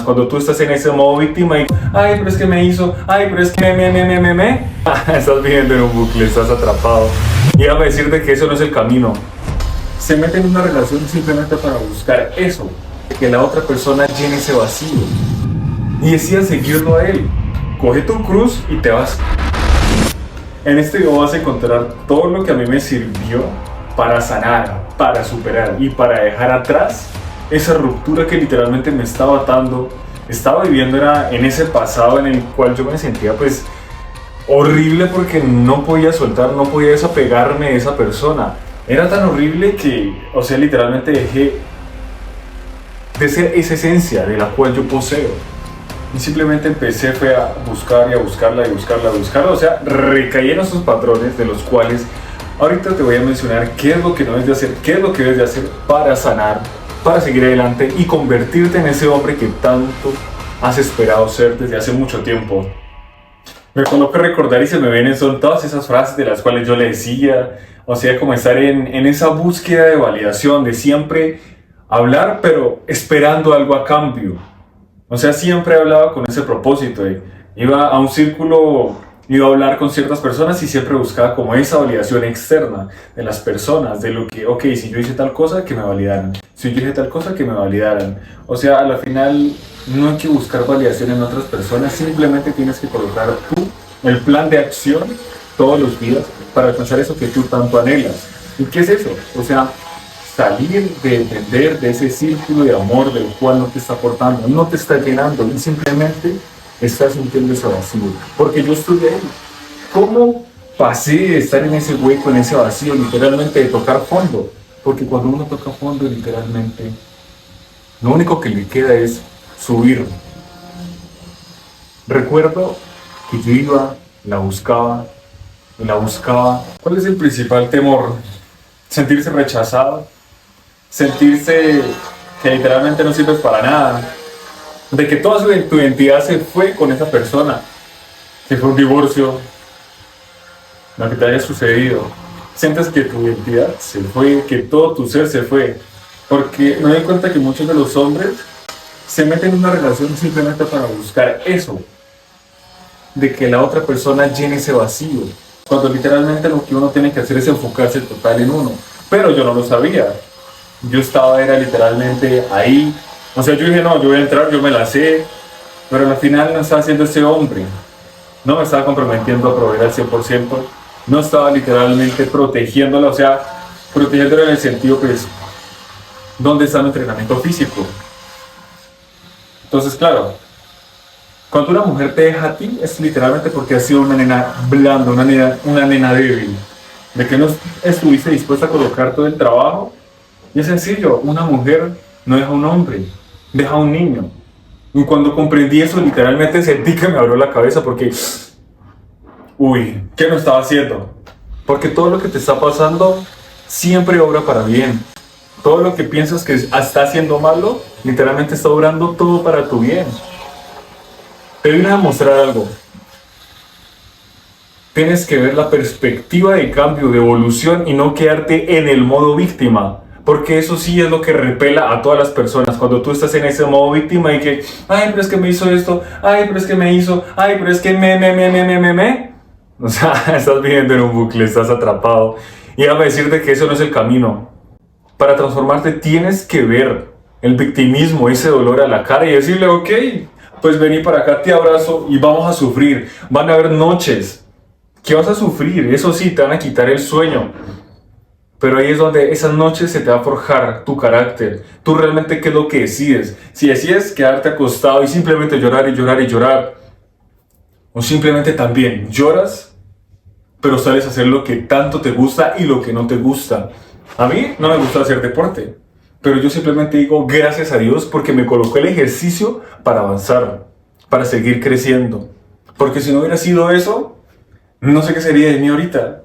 personas. Cuando tú estás en ese modo víctima y, ay, pero es que me hizo, ay, pero es que estás viviendo en un bucle, estás atrapado. Y déjame decirte que eso no es el camino. Se mete en una relación simplemente para buscar eso, que la otra persona llene ese vacío. Y decían seguirlo a él. Coge tu cruz y te vas. En este video vas a encontrar todo lo que a mí me sirvió para sanar, para superar y para dejar atrás esa ruptura que literalmente me estaba atando. Estaba viviendo en ese pasado en el cual yo me sentía pues horrible porque no podía soltar, no podía desapegarme de esa persona. Era tan horrible que, o sea, literalmente dejé de ser esa esencia de la cual yo poseo. Y simplemente empecé fue a buscar y a buscarla y buscarla, o sea, recaí en esos patrones de los cuales ahorita te voy a mencionar qué es lo que no debes de hacer, qué es lo que debes de hacer para sanar, para seguir adelante y convertirte en ese hombre que tanto has esperado ser desde hace mucho tiempo. Me coloco a recordar y se me vienen son todas esas frases de las cuales yo le decía, o sea, como estar en esa búsqueda de validación, de siempre hablar pero esperando algo a cambio. O sea, siempre hablaba con ese propósito. Iba a un círculo, iba a hablar con ciertas personas y siempre buscaba como esa validación externa de las personas, de lo que, ok, si yo hice tal cosa, que me validaran. Si yo hice tal cosa, que me validaran. O sea, a la final no hay que buscar validación en otras personas, simplemente tienes que colocar tú el plan de acción todos los días para alcanzar eso que tú tanto anhelas. ¿Y qué es eso? O sea, salir de entender de ese círculo de amor del cual no te está aportando, no te está llenando y simplemente estás sintiendo ese vacío. Porque yo estuve ahí. ¿Cómo pasé de estar en ese hueco, en ese vacío, literalmente de tocar fondo? Porque cuando uno toca fondo, literalmente, lo único que le queda es subir. Recuerdo que yo iba, la buscaba y la buscaba. ¿Cuál es el principal temor? Sentirse rechazado. Sentirse que literalmente no sirves para nada, de que toda tu identidad se fue con esa persona, que fue un divorcio, lo que te haya sucedido, sientes que tu identidad se fue, que todo tu ser se fue, porque me doy cuenta que muchos de los hombres se meten en una relación simplemente para buscar eso, de que la otra persona llene ese vacío, cuando literalmente lo que uno tiene que hacer es enfocarse total en uno, pero yo no lo sabía. Yo era literalmente ahí, o sea, yo dije, no, yo voy a entrar, yo me la sé, pero al final no estaba haciendo ese hombre, no me estaba comprometiendo a proveer al 100%, no estaba literalmente protegiéndola, o sea, protegiéndola en el sentido, pues, ¿dónde está mi entrenamiento físico? Entonces, claro, cuando una mujer te deja a ti, es literalmente porque has sido una nena blanda, una nena débil, de que no estuviste dispuesta a colocar todo el trabajo. Y es sencillo, una mujer no deja a un hombre, deja a un niño. Y cuando comprendí eso, literalmente sentí que me abrió la cabeza porque, uy, ¿qué no estaba haciendo? Porque todo lo que te está pasando siempre obra para bien. Todo lo que piensas que está haciendo malo, literalmente está obrando todo para tu bien. Te vine a mostrar algo. Tienes que ver la perspectiva de cambio, de evolución y no quedarte en el modo víctima. Porque eso sí es lo que repela a todas las personas. Cuando tú estás en ese modo víctima y que, ay, pero es que me hizo esto, ay, pero es que me hizo, ay, pero es que me. O sea, estás viviendo en un bucle, estás atrapado. Y déjame decirte que eso no es el camino. Para transformarte tienes que ver el victimismo, ese dolor a la cara y decirle, ok, pues vení para acá, te abrazo y vamos a sufrir. Van a haber noches que vas a sufrir, eso sí, te van a quitar el sueño. Pero ahí es donde esas noches se te va a forjar tu carácter. Tú realmente qué es lo que decides. Si decides quedarte acostado y simplemente llorar y llorar y llorar. O simplemente también lloras, pero sales a hacer lo que tanto te gusta y lo que no te gusta. A mí no me gusta hacer deporte. Pero yo simplemente digo gracias a Dios porque me colocó el ejercicio para avanzar. Para seguir creciendo. Porque si no hubiera sido eso, no sé qué sería de mí ahorita.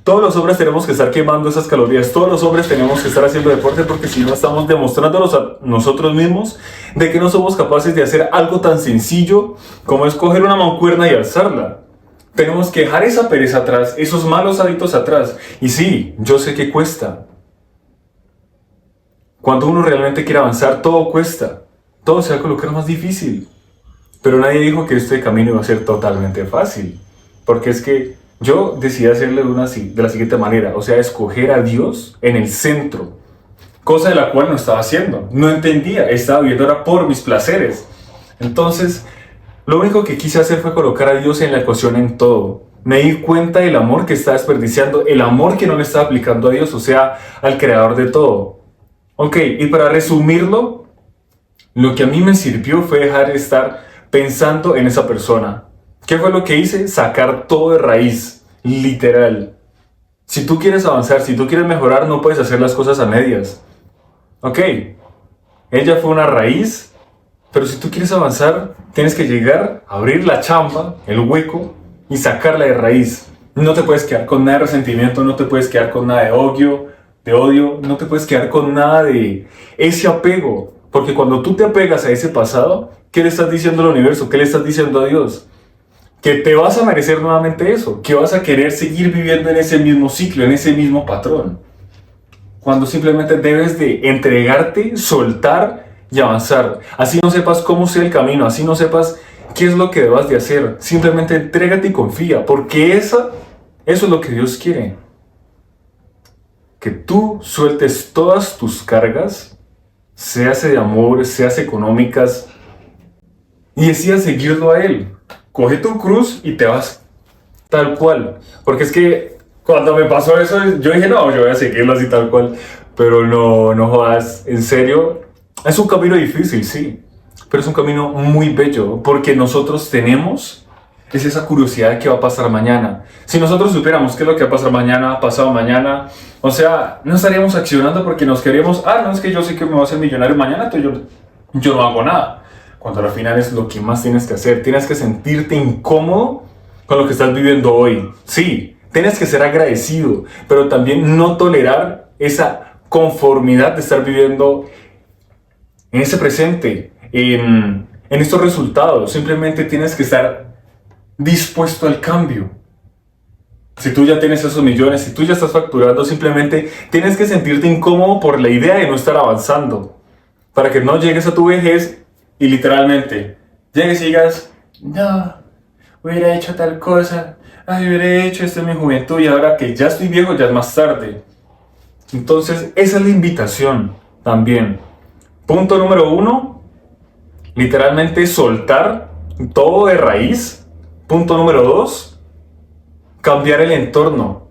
Todos los hombres tenemos que estar quemando esas calorías, todos los hombres tenemos que estar haciendo deporte porque si no estamos demostrándonos a nosotros mismos de que no somos capaces de hacer algo tan sencillo como es coger una mancuerna y alzarla. Tenemos que dejar esa pereza atrás, esos malos hábitos atrás. Y sí, yo sé que cuesta. Cuando uno realmente quiere avanzar, todo cuesta. todo se va a colocar más difícil. Pero nadie dijo que este camino iba a ser totalmente fácil. Porque es que yo decidí hacerlo de la siguiente manera. O sea, escoger a Dios en el centro. Cosa de la cual no estaba haciendo. No entendía. Estaba viviendo ahora por mis placeres. Entonces, lo único que quise hacer fue colocar a Dios en la ecuación en todo. Me di cuenta del amor que estaba desperdiciando. El amor que no le estaba aplicando a Dios. O sea, al creador de todo. Ok, y para resumirlo, lo que a mí me sirvió fue dejar de estar pensando en esa persona. ¿Qué fue lo que hice? Sacar todo de raíz, literal. Si tú quieres avanzar, si tú quieres mejorar, no puedes hacer las cosas a medias. Ok, ella fue una raíz, pero si tú quieres avanzar, tienes que llegar, abrir la chamba, el hueco, y sacarla de raíz. No te puedes quedar con nada de resentimiento, no te puedes quedar con nada de odio, no te puedes quedar con nada de ese apego. Porque cuando tú te apegas a ese pasado, ¿qué le estás diciendo al universo? ¿Qué le estás diciendo a Dios? Que te vas a merecer nuevamente eso, que vas a querer seguir viviendo en ese mismo ciclo, en ese mismo patrón. Cuando simplemente debes de entregarte, soltar y avanzar. Así no sepas cómo sea el camino, así no sepas qué es lo que debas de hacer. Simplemente entrégate y confía, porque eso es lo que Dios quiere. Que tú sueltes todas tus cargas, seas de amor, seas económicas, y decidas seguirlo a Él. Coge tu cruz y te vas tal cual. Porque es que cuando me pasó eso, yo dije, no, yo voy a seguirlo así tal cual. Pero no jodas, en serio. Es un camino difícil, sí. Pero es un camino muy bello. Porque nosotros tenemos esa curiosidad de qué va a pasar mañana. Si nosotros supiéramos qué es lo que va a pasar mañana, pasado mañana, o sea, no estaríamos accionando porque nos queríamos, no, es que yo sé que me voy a hacer millonario mañana, entonces yo no hago nada. Cuando al final es lo que más tienes que hacer. Tienes que sentirte incómodo con lo que estás viviendo hoy. Sí, tienes que ser agradecido, pero también no tolerar esa conformidad de estar viviendo en ese presente, en estos resultados. Simplemente tienes que estar dispuesto al cambio. Si tú ya tienes esos millones, si tú ya estás facturando, simplemente tienes que sentirte incómodo por la idea de no estar avanzando. Para que no llegues a tu vejez y literalmente llegues y digas, no, hubiera hecho tal cosa, hubiera hecho esto en mi juventud y ahora que ya estoy viejo ya es más tarde. Entonces esa es la invitación también. Punto número 1, literalmente soltar todo de raíz. Punto número 2, cambiar el entorno.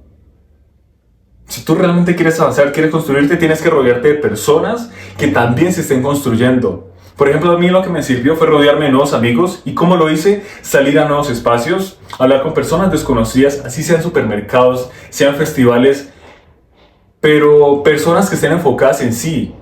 Si tú realmente quieres avanzar, quieres construirte, tienes que rodearte de personas que también se estén construyendo. Por ejemplo, a mí lo que me sirvió fue rodearme de nuevos amigos. ¿Y cómo lo hice? Salir a nuevos espacios, hablar con personas desconocidas, así sean supermercados, sean festivales, pero personas que estén enfocadas en sí.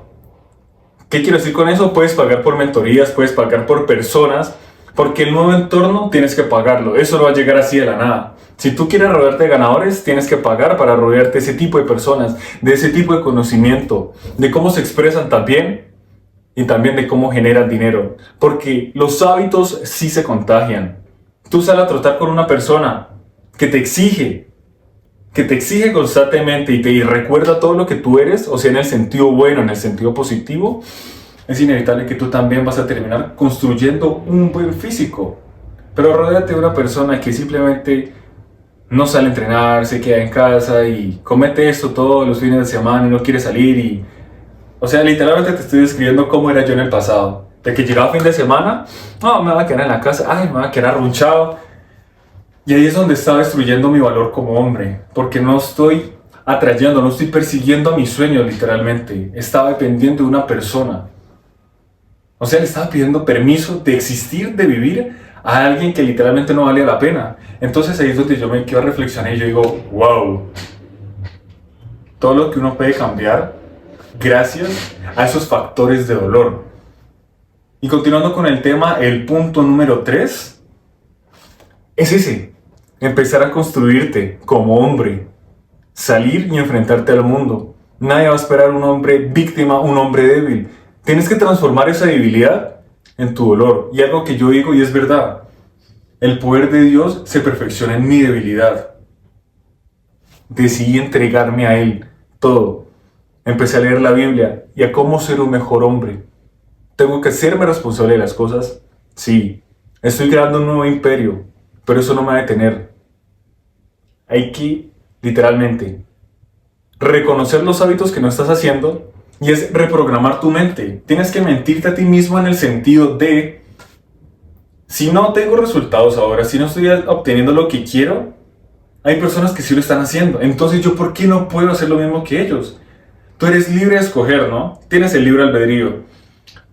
¿Qué quiero decir con eso? Puedes pagar por mentorías, puedes pagar por personas, porque el nuevo entorno tienes que pagarlo. Eso no va a llegar así de la nada. Si tú quieres rodearte de ganadores, tienes que pagar para rodearte de ese tipo de personas, de ese tipo de conocimiento, de cómo se expresan también y también de cómo generan dinero. Porque los hábitos sí se contagian. Tú sales a trotar con una persona que te exige constantemente y te recuerda todo lo que tú eres, o sea, en el sentido bueno, en el sentido positivo, es inevitable que tú también vas a terminar construyendo un buen físico. Pero rodéate de una persona que simplemente no sale a entrenar, se queda en casa y comete esto todos los fines de semana y no quiere salir y... O sea, literalmente te estoy describiendo cómo era yo en el pasado. De que llegaba fin de semana, no, me voy a quedar en la casa, me voy a quedar arrunchado. Y ahí es donde estaba destruyendo mi valor como hombre, porque no estoy atrayendo, no estoy persiguiendo a mis sueños literalmente. Estaba dependiendo de una persona. O sea, le estaba pidiendo permiso de existir, de vivir a alguien que literalmente no valía la pena. Entonces ahí es donde yo me quedo a reflexionar y yo digo, wow, todo lo que uno puede cambiar gracias a esos factores de dolor. Y continuando con el tema, el punto número 3 es ese. Empezar a construirte como hombre, salir y enfrentarte al mundo. Nadie va a esperar un hombre víctima, un hombre débil. Tienes que transformar esa debilidad en tu dolor. Y algo que yo digo y es verdad, el poder de Dios se perfecciona en mi debilidad. Decidí entregarme a Él todo. Empecé a leer la Biblia y a cómo ser un mejor hombre. Tengo que serme responsable de las cosas. Sí, estoy creando un nuevo imperio, pero eso no me va a detener. Hay que, literalmente, reconocer los hábitos que no estás haciendo y es reprogramar tu mente. Tienes que mentirte a ti mismo en el sentido de, si no tengo resultados ahora, si no estoy obteniendo lo que quiero, hay personas que sí lo están haciendo. Entonces, ¿yo por qué no puedo hacer lo mismo que ellos? Tú eres libre de escoger, ¿no? Tienes el libre albedrío.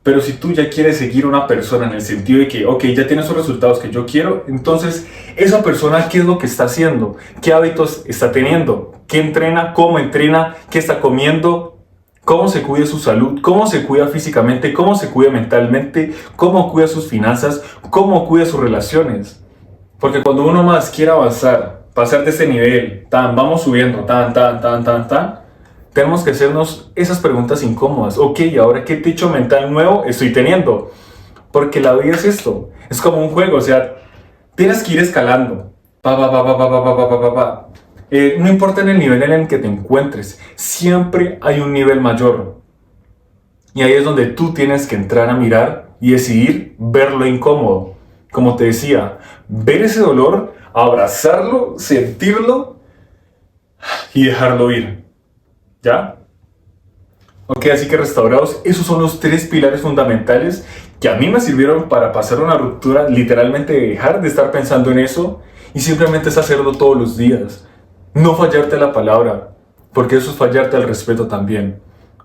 Pero si tú ya quieres seguir a una persona en el sentido de que, ok, ya tiene esos resultados que yo quiero, entonces esa persona, ¿qué es lo que está haciendo? ¿Qué hábitos está teniendo? ¿Qué entrena? ¿Cómo entrena? ¿Qué está comiendo? ¿Cómo se cuida su salud? ¿Cómo se cuida físicamente? ¿Cómo se cuida mentalmente? ¿Cómo cuida sus finanzas? ¿Cómo cuida sus relaciones? Porque cuando uno más quiere avanzar, pasar de ese nivel, vamos subiendo, tenemos que hacernos esas preguntas incómodas. Ok, ¿ahora qué techo mental nuevo estoy teniendo? Porque la vida es esto. Es como un juego, o sea, tienes que ir escalando. No importa en el nivel en el que te encuentres, siempre hay un nivel mayor. Y ahí es donde tú tienes que entrar a mirar y decidir ver lo incómodo. Como te decía, ver ese dolor, abrazarlo, sentirlo y dejarlo ir. ¿Ya? Ok, así que restaurados, esos son los 3 pilares fundamentales que a mí me sirvieron para pasar una ruptura, literalmente dejar de estar pensando en eso y simplemente es hacerlo todos los días. No fallarte a la palabra, porque eso es fallarte al respeto también.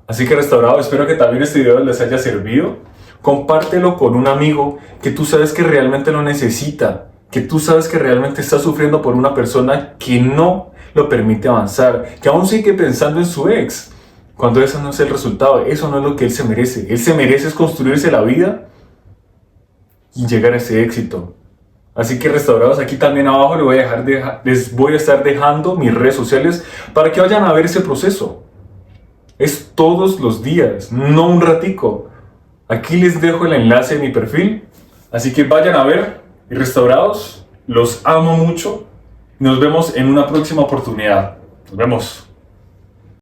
Así que restaurado, espero que también este video les haya servido. Compártelo con un amigo que tú sabes que realmente lo necesita, que tú sabes que realmente está sufriendo por una persona que no lo permite avanzar, que aún sigue pensando en su ex, cuando eso no es el resultado, eso no es lo que él se merece. Él se merece es construirse la vida y llegar a ese éxito. Así que restaurados, aquí también abajo les voy a estar dejando mis redes sociales para que vayan a ver ese proceso. Es todos los días, no un ratico. Aquí les dejo el enlace de mi perfil, así que vayan a ver. Y restaurados, los amo mucho. Nos vemos en una próxima oportunidad. Nos vemos.